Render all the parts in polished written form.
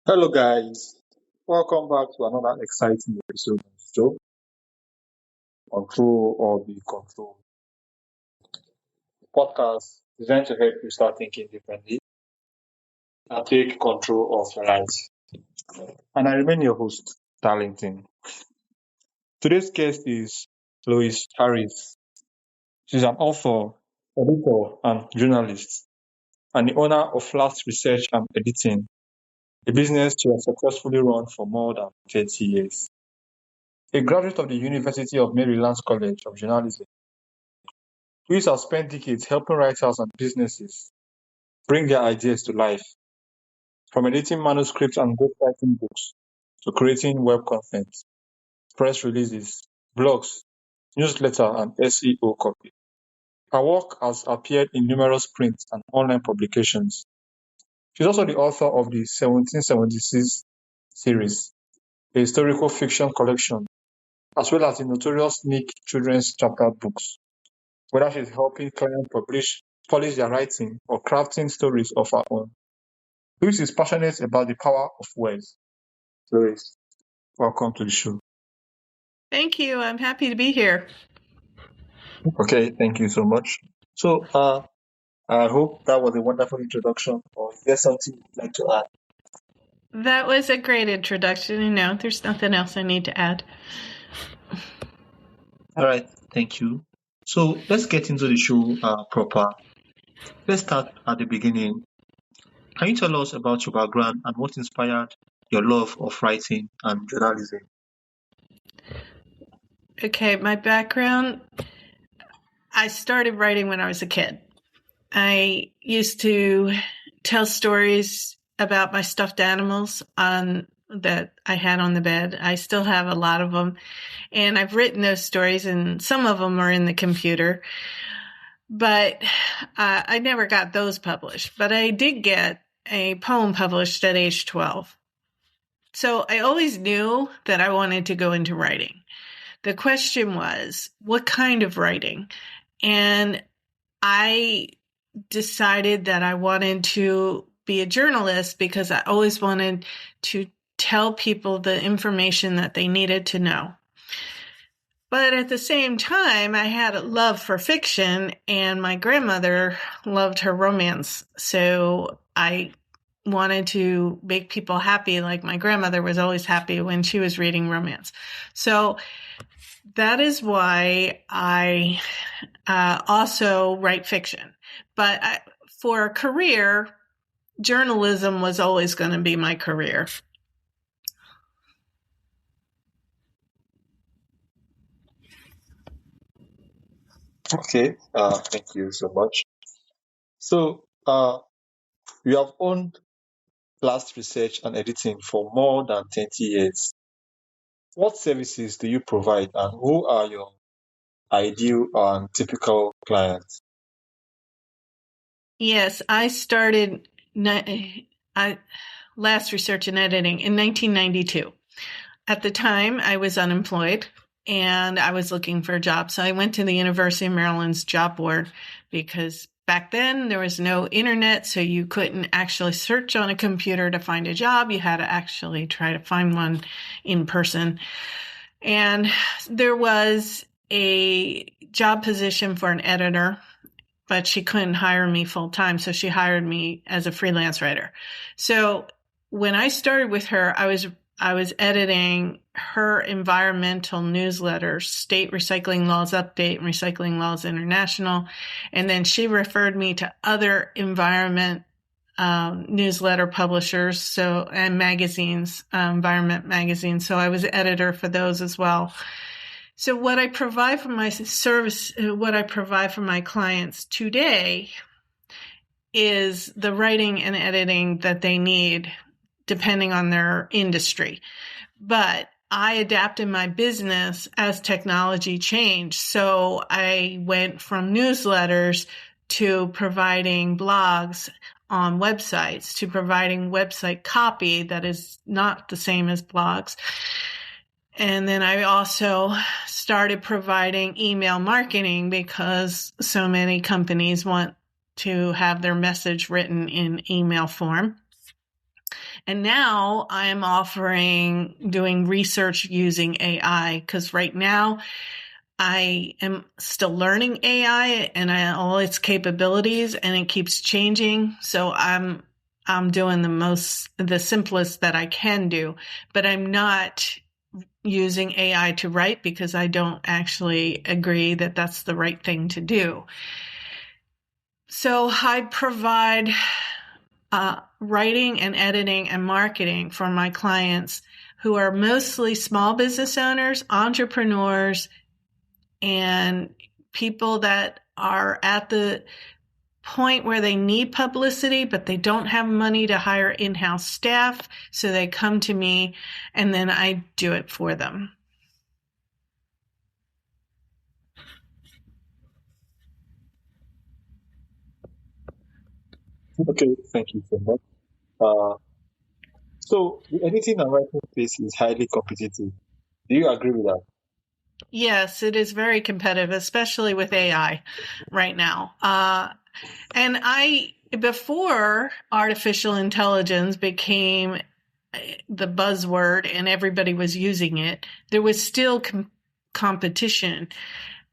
Hello, guys. Welcome back to another exciting episode of the show, Control or Be Controlled. Podcast designed to help you start thinking differently and take control of your life. And I remain your host, Darlington. Today's guest is Louise Harris. She's an author, editor, and journalist, and the owner of Last Research and Editing, a business she has successfully run for more than 30 years. A graduate of the University of Maryland's College of Journalism, Louise has spent decades helping writers and businesses bring their ideas to life, from editing manuscripts and ghostwriting books to creating web content, press releases, blogs, newsletter, and SEO copy. Her work has appeared in numerous print and online publications. She's also the author of the 1776 series, a historical fiction collection, as well as the notorious Nick children's chapter books. Whether she's helping clients polish their writing or crafting stories of her own, Louise is passionate about the power of words. Louise, welcome to the show. Thank you. I'm happy to be here. Okay, thank you so much. So, I hope that was a wonderful introduction, or is there something you'd like to add? That was a great introduction. No, there's nothing else I need to add. All right, thank you. So, let's get into the show proper. Let's start at the beginning. Can you tell us about your background and what inspired your love of writing and journalism? Okay, my background, I started writing when I was a kid. I used to tell stories about my stuffed animals that I had on the bed. I still have a lot of them. And I've written those stories, and some of them are in the computer. But I never got those published. But I did get a poem published at age 12. So I always knew that I wanted to go into writing. The question was, what kind of writing? And I decided that I wanted to be a journalist because I always wanted to tell people the information that they needed to know. But at the same time, I had a love for fiction, and my grandmother loved her romance. So I wanted to make people happy, like my grandmother was always happy when she was reading romance. So that is why I also write fiction. But for a career, journalism was always going to be my career. Okay, thank you so much. So, you have owned Last Research and Editing for more than 20 years. What services do you provide, and who are your ideal and typical clients? Yes, I started Last Research and Editing in 1992. At the time, I was unemployed and I was looking for a job. So I went to the University of Maryland's job board because back then there was no internet, so you couldn't actually search on a computer to find a job. You had to actually try to find one in person. And there was a job position for an editor, but she couldn't hire me full time. So she hired me as a freelance writer. So when I started with her, I was editing her environmental newsletters, State Recycling Laws Update and Recycling Laws International. And then she referred me to other environment newsletter publishers, and magazines, environment magazines. So I was editor for those as well. So what I provide for my service, what I provide for my clients today is the writing and editing that they need depending on their industry. But I adapted my business as technology changed. So I went from newsletters to providing blogs on websites, to providing website copy that is not the same as blogs. And then I also started providing email marketing because so many companies want to have their message written in email form. And now I'm offering doing research using AI, because right now I am still learning AI and all its capabilities, and it keeps changing. So I'm doing the simplest that I can do, but I'm not using AI to write because I don't actually agree that that's the right thing to do. So I provide writing and editing and marketing for my clients, who are mostly small business owners, entrepreneurs, and people that are at the point where they need publicity, but they don't have money to hire in-house staff. So they come to me and then I do it for them. Okay, thank you so much. So the editing and writing space is highly competitive. Do you agree with that? Yes, it is very competitive, especially with AI right now. And before artificial intelligence became the buzzword and everybody was using it, there was still competition.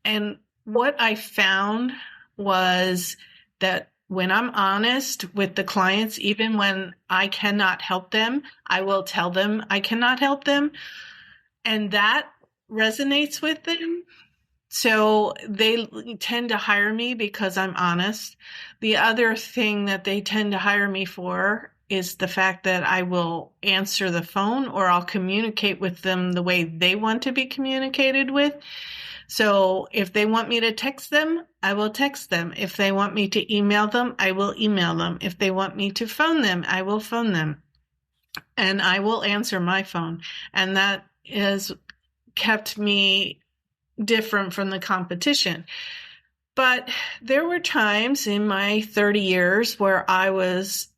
And what I found was that when I'm honest with the clients, even when I cannot help them, I will tell them I cannot help them. And that resonates with them. So they tend to hire me because I'm honest. The other thing that they tend to hire me for is the fact that I will answer the phone, or I'll communicate with them the way they want to be communicated with. So if they want me to text them, I will text them. If they want me to email them, I will email them. If they want me to phone them, I will phone them. And I will answer my phone. And that has kept me different from the competition. But there were times in my 30 years where I was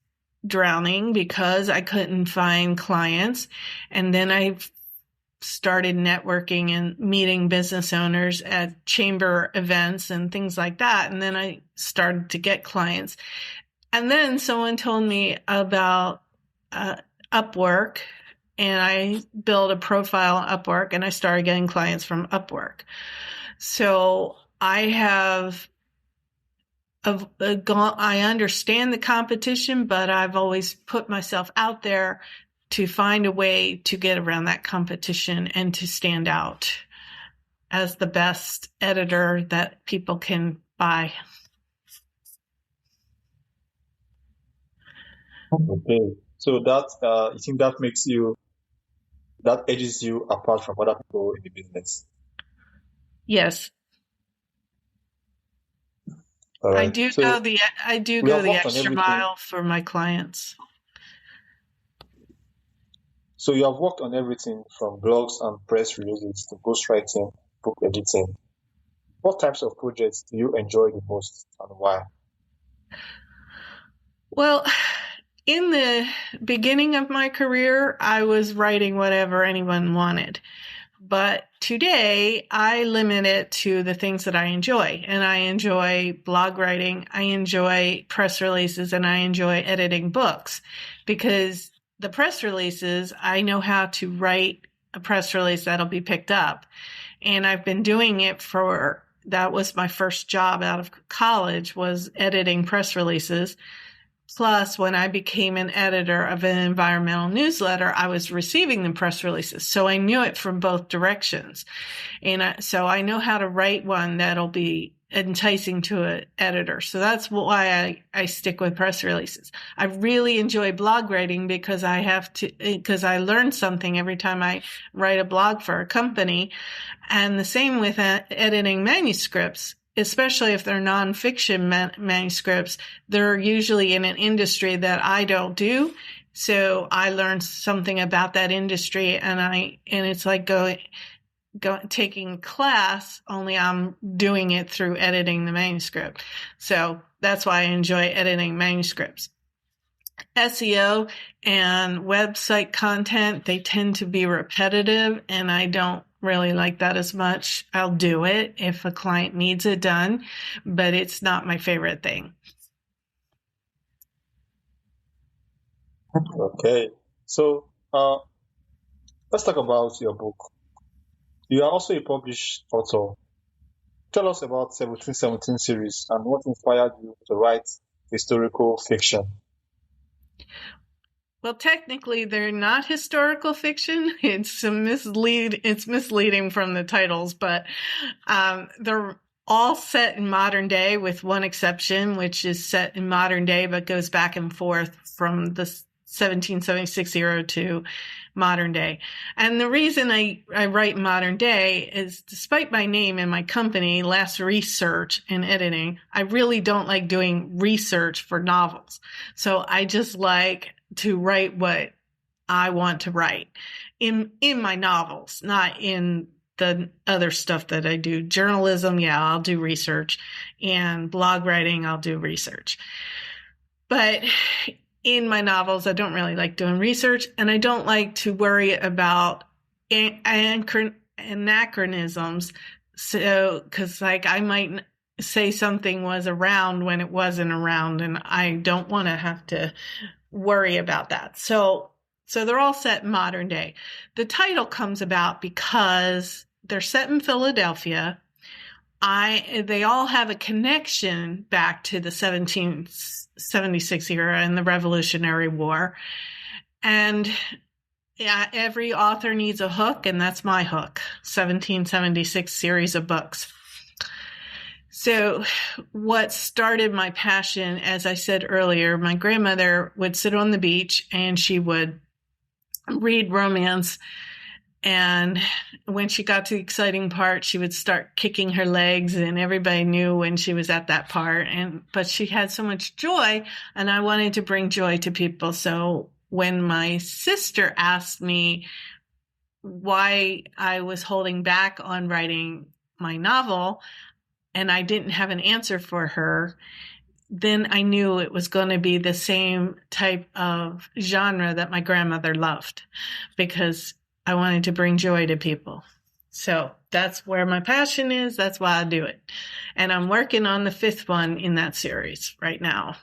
drowning because I couldn't find clients. And then I started networking and meeting business owners at chamber events and things like that. And then I started to get clients. And then someone told me about Upwork, and I built a profile on Upwork, and I started getting clients from Upwork. So I understand the competition, but I've always put myself out there to find a way to get around that competition and to stand out as the best editor that people can buy. Okay. So you think that edges you apart from other people in the business. Yes. All I right. do So we go have the worked on extra everything. mile for my clients. So you have worked on everything from blogs and press releases to ghostwriting, book editing. What types of projects do you enjoy the most and why? Well, in the beginning of my career, I was writing whatever anyone wanted. But today, I limit it to the things that I enjoy. And I enjoy blog writing, I enjoy press releases, and I enjoy editing books. Because the press releases, I know how to write a press release that'll be picked up. And I've been doing it that was my first job out of college, was editing press releases. Plus, when I became an editor of an environmental newsletter, I was receiving the press releases. So I knew it from both directions. And so I know how to write one that'll be enticing to an editor. So that's why I stick with press releases. I really enjoy blog writing because I learn something every time I write a blog for a company. And the same with editing manuscripts. Especially if they're nonfiction manuscripts, they're usually in an industry that I don't do. So I learned something about that industry, and it's like taking a class, only I'm doing it through editing the manuscript. So that's why I enjoy editing manuscripts. SEO and website content, they tend to be repetitive, and I don't really like that as much. I'll do it if a client needs it done, but it's not my favorite thing. Okay. So let's talk about your book. You are also a published author. Tell us about 1717 series and what inspired you to write historical fiction. Well, technically, they're not historical fiction. It's misleading from the titles, but they're all set in modern day, with one exception, which is set in modern day but goes back and forth from the 1776 era to modern day. And the reason I write modern day is, despite my name and my company, Last Research and Editing, I really don't like doing research for novels. So I just like to write what I want to write in my novels, not in the other stuff that I do. Journalism, yeah, I'll do research, and blog writing, I'll do research. But in my novels, I don't really like doing research, and I don't like to worry about anachronisms. So, because I might say something was around when it wasn't around, and I don't want to have to worry about that. So they're all set in modern day. The title comes about because they're set in Philadelphia. They all have a connection back to the 1776 era and the Revolutionary War. And yeah, every author needs a hook, and that's my hook, 1776 series of books. So what started my passion, as I said earlier, my grandmother would sit on the beach and she would read romance. And when she got to the exciting part, she would start kicking her legs, and everybody knew when she was at that part. But she had so much joy, and I wanted to bring joy to people. So when my sister asked me why I was holding back on writing my novel, and I didn't have an answer for her, then I knew it was going to be the same type of genre that my grandmother loved, because I wanted to bring joy to people. So that's where my passion is. That's why I do it. And I'm working on the 5th one in that series right now.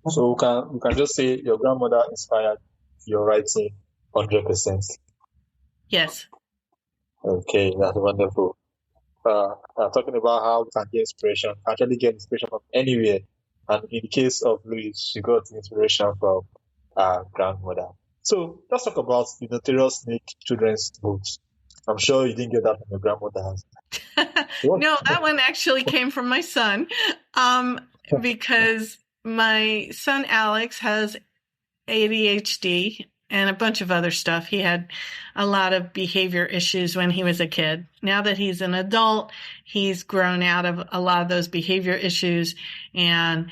So we can just say your grandmother inspired your writing 100%. Yes. Okay, that's wonderful. Talking about how we can get inspiration, actually get inspiration from anywhere. And in the case of Louise, she got inspiration from her grandmother. So let's talk about the notorious Snake children's books. I'm sure you didn't get that from your grandmother. No, that one actually came from my son, because my son Alex has ADHD and a bunch of other stuff. He had a lot of behavior issues when he was a kid. Now that he's an adult, he's grown out of a lot of those behavior issues, and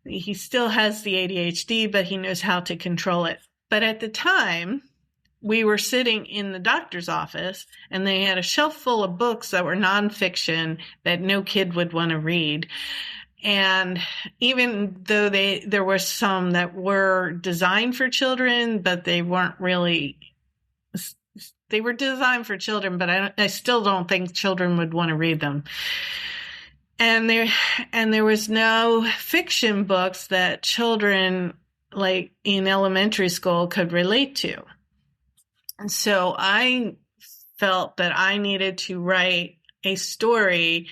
he still has the ADHD, but he knows how to control it. But at the time, we were sitting in the doctor's office, and they had a shelf full of books that were nonfiction that no kid would want to read. And even though there were some that were designed for children, but they weren't really, they were designed for children, but I still don't think children would want to read them. And there was no fiction books that children, like in elementary school, could relate to. And so I felt that I needed to write a story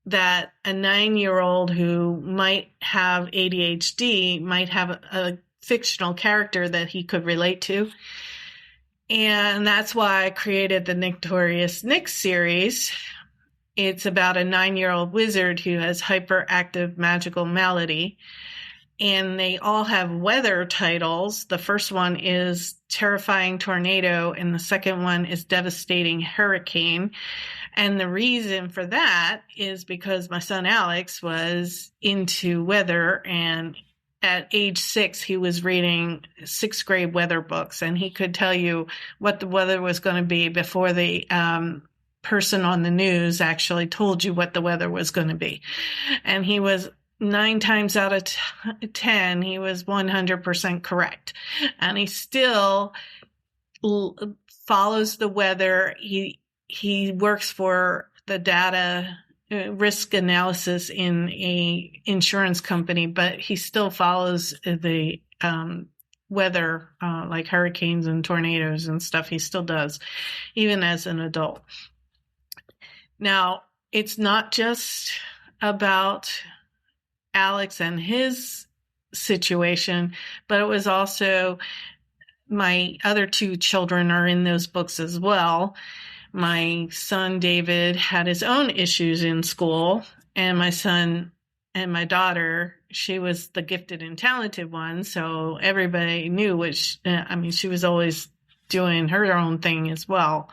that a 9-year-old who might have ADHD might have a fictional character that he could relate to. And that's why I created the Notorious Nick series. It's about a 9-year-old wizard who has hyperactive magical malady. And they all have weather titles. The first one is Terrifying Tornado, and the second one is Devastating Hurricane. And the reason for that is because my son Alex was into weather, and at age 6, he was reading 6th grade weather books, and he could tell you what the weather was going to be before the person on the news actually told you what the weather was going to be. And he was 9 times out of 10, he was 100% correct. And he still follows the weather. He works for the data risk analysis in a insurance company, but he still follows the weather, like hurricanes and tornadoes and stuff. He still does, even as an adult. Now, it's not just about Alex and his situation, but it was also my other two children are in those books as well. My son, David, had his own issues in school, and my son and my daughter, she was the gifted and talented one. So everybody knew she was always doing her own thing as well.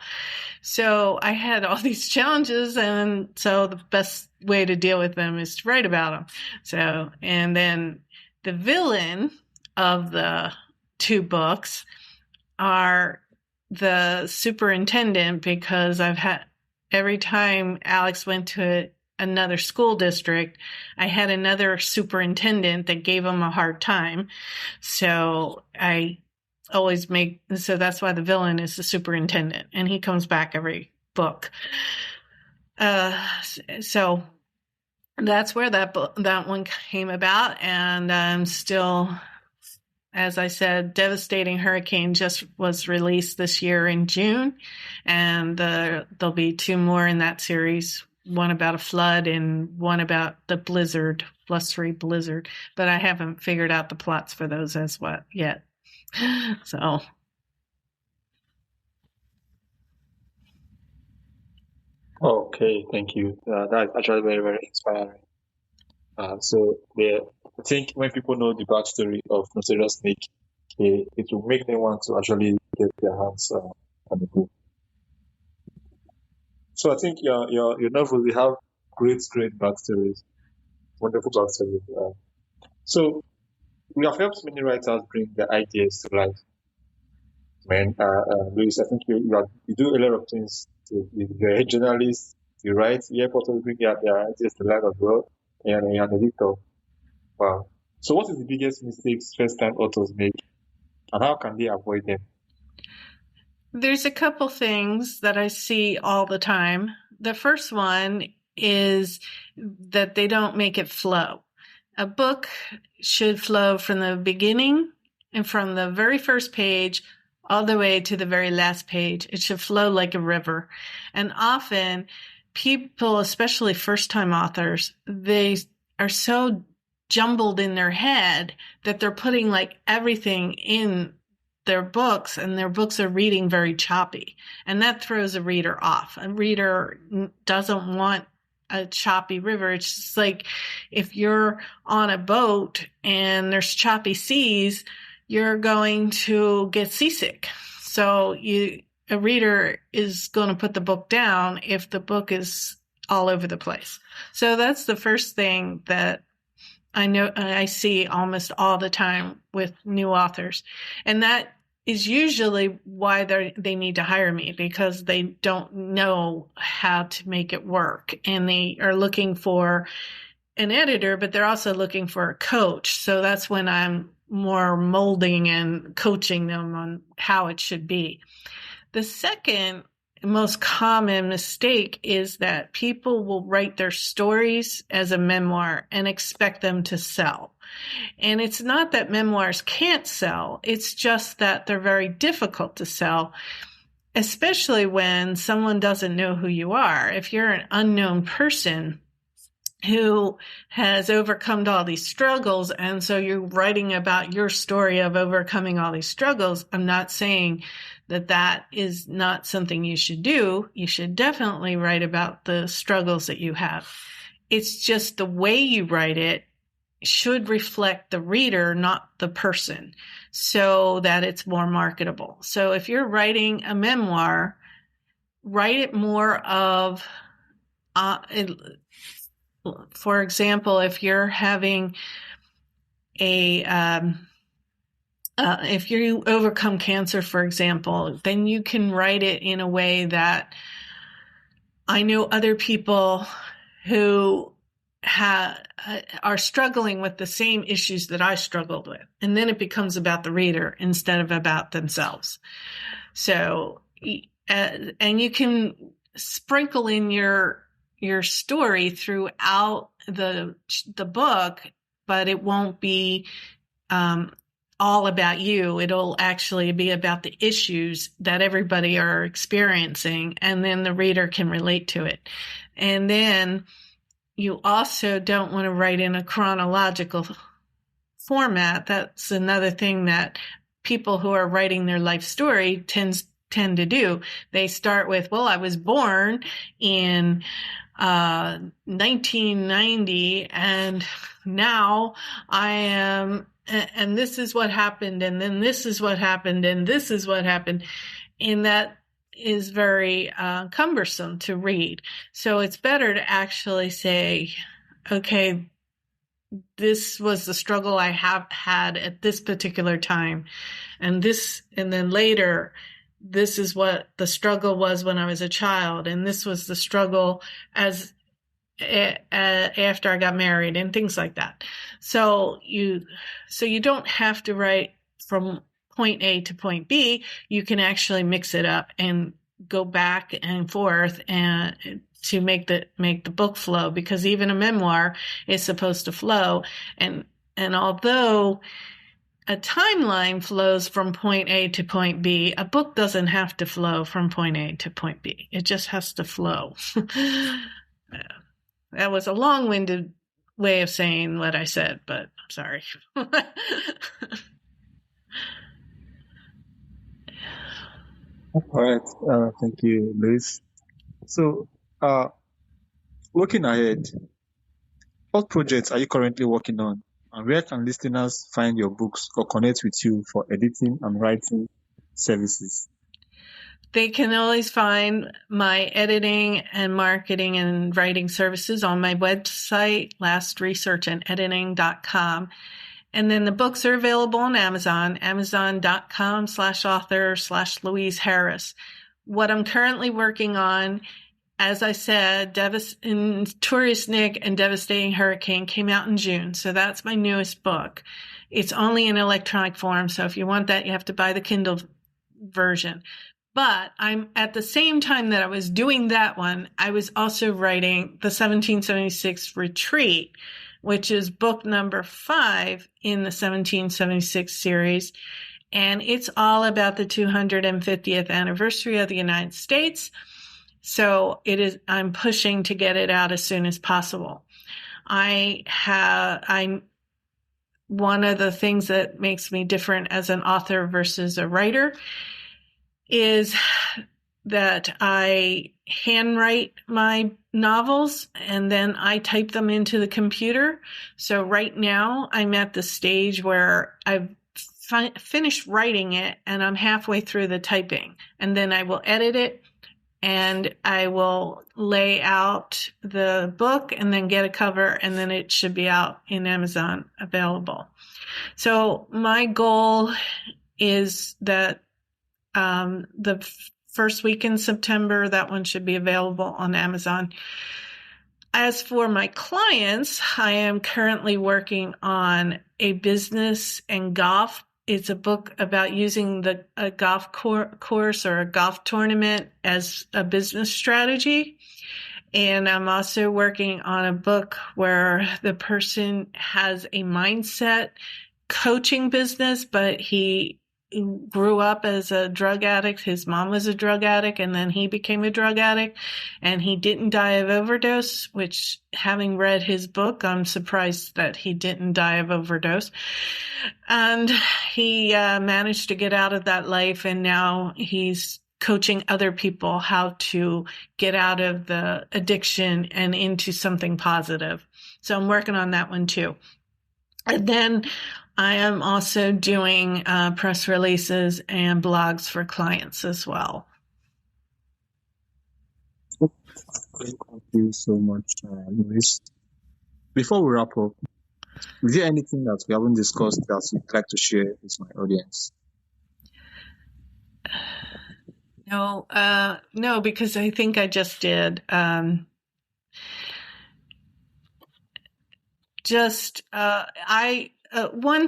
So I had all these challenges, and so the best way to deal with them is to write about them. So, and then the villain of the two books are the superintendent, because I've had, every time Alex went to another school district, I had another superintendent that gave him a hard time. So so that's why the villain is the superintendent, and he comes back every book. So that's where that one came about, and I'm still, as I said, Devastating Hurricane just was released this year in June, and there'll be two more in that series, one about a flood and one about the blustery blizzard, but I haven't figured out the plots for those yet. So. Okay, thank you. That's actually very, very inspiring. I think when people know the backstory of Notorious Snake, it will make them want to actually get their hands on the book. So I think your novels, they have great backstories, wonderful backstories. So we have helped many writers bring their ideas to life. Louise, I think you do a lot of things. You're a journalist, you write, you help authors bring their ideas to life as well, and you're an editor. Wow. So what is the biggest mistakes first-time authors make, and how can they avoid them? There's a couple things that I see all the time. The first one is that they don't make it flow. A book should flow from the beginning and from the very first page all the way to the very last page. It should flow like a river. And often people, especially first-time authors, they are so jumbled in their head that they're putting like everything in their books, and their books are reading very choppy. And that throws a reader off. A reader doesn't want a choppy river. It's just like if you're on a boat and there's choppy seas, you're going to get seasick. So a reader is going to put the book down if the book is all over the place. So that's the first thing that I know I see almost all the time with new authors. And that is usually why they need to hire me, because they don't know how to make it work. And they are looking for an editor, but they're also looking for a coach. So that's when I'm more molding and coaching them on how it should be. The second most common mistake is that people will write their stories as a memoir and expect them to sell. And it's not that memoirs can't sell. It's just that they're very difficult to sell, especially when someone doesn't know who you are. If you're an unknown person who has overcome all these struggles, and so you're writing about your story of overcoming all these struggles, I'm not saying that is not something you should do. You should definitely write about the struggles that you have. It's just the way you write it should reflect the reader, not the person, so that it's more marketable. So if you're writing a memoir, write it more of, for example, if you're having if you overcome cancer, for example, then you can write it in a way that I know other people who are struggling with the same issues that I struggled with. And then it becomes about the reader instead of about themselves. So, and you can sprinkle in your your story throughout the book, but it won't be all about you. It'll actually be about the issues that everybody are experiencing, and then the reader can relate to it. And then you also don't want to write in a chronological format. That's another thing that people who are writing their life story tend to do. They start with, well, I was born in 1990, and now I am, and this is what happened, and then this is what happened, and this is what happened. And that is very cumbersome to read. So it's better to actually say, okay, this was the struggle I have had at this particular time. And then later, this is what the struggle was when I was a child. And this was the struggle as after I got married, and things like that. So you don't have to write from point A to point B. You can actually mix it up and go back and forth and to make the book flow, because even a memoir is supposed to flow. And although a timeline flows from point A to point B, a book doesn't have to flow from point A to point B. It just has to flow. That was a long-winded way of saying what I said, but I'm sorry. All right. Thank you, Louise. So, looking ahead, what projects are you currently working on? And where can listeners find your books or connect with you for editing and writing services? They can always find my editing and marketing and writing services on my website, lastresearchandediting.com. And then the books are available on Amazon, amazon.com/author/Louise Harris. What I'm currently working on, as I said, Notorious Nick and Devastating Hurricane came out in June. So that's my newest book. It's only in electronic form. So if you want that, you have to buy the Kindle version. But I'm at the same time that I was doing that one, I was also writing the 1776 Retreat, which is book number 5 in the 1776 series. And it's all about the 250th anniversary of the United States. So I'm pushing to get it out as soon as possible. I'm one of the things that makes me different as an author versus a writer is that I handwrite my novels and then I type them into the computer. So right now I'm at the stage where I've finished writing it and I'm halfway through the typing, and then I will edit it and I will lay out the book and then get a cover, and then it should be out in Amazon available. So my goal is that the first week in September, that one should be available on Amazon. As for my clients, I am currently working on a business and golf. It's a book about using a golf course or a golf tournament as a business strategy. And I'm also working on a book where the person has a mindset coaching business, but he grew up as a drug addict. His mom was a drug addict, and then he became a drug addict, and he didn't die of overdose, which, having read his book, I'm surprised that he didn't die of overdose. And he managed to get out of that life, and now he's coaching other people how to get out of the addiction and into something positive. So I'm working on that one too. And then I am also doing press releases and blogs for clients as well. Thank you so much, Louise. Before we wrap up, is there anything that we haven't discussed that you'd like to share with my audience? No, because I think I just did. One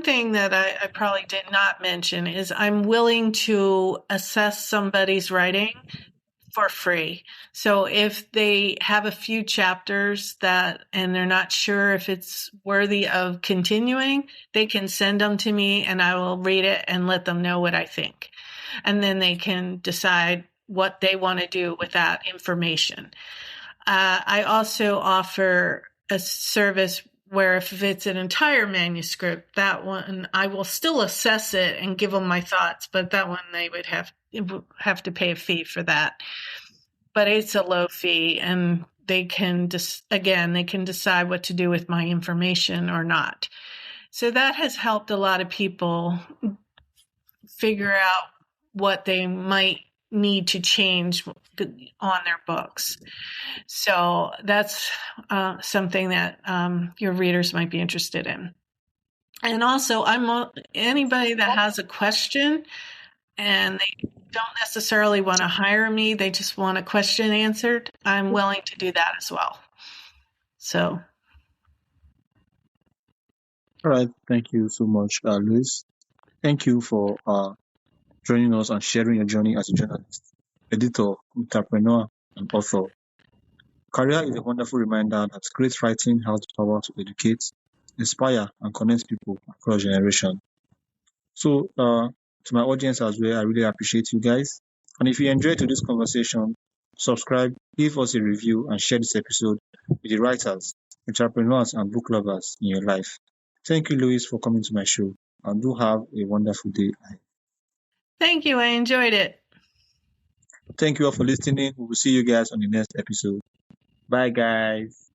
thing that I probably did not mention is I'm willing to assess somebody's writing for free. So if they have a few chapters and they're not sure if it's worthy of continuing, they can send them to me and I will read it and let them know what I think. And then they can decide what they want to do with that information. I also offer a service where if it's an entire manuscript, that one I will still assess it and give them my thoughts, but that one they would have to pay a fee for that. But it's a low fee, and they can decide what to do with my information or not. So that has helped a lot of people figure out what they might need to change on their books. So that's something that your readers might be interested in. And also, anybody that has a question and they don't necessarily want to hire me, they just want a question answered, I'm willing to do that as well. So. All right. Thank you so much, Louise. Thank you for joining us and sharing your journey as a journalist, editor, entrepreneur, and author. Career is a wonderful reminder that great writing has the power to educate, inspire, and connect people across generations. So, to my audience as well, I really appreciate you guys. And if you enjoyed today's conversation, subscribe, leave us a review, and share this episode with the writers, entrepreneurs, and book lovers in your life. Thank you, Louise, for coming to my show, and do have a wonderful day. Thank you. I enjoyed it. Thank you all for listening. We will see you guys on the next episode. Bye, guys.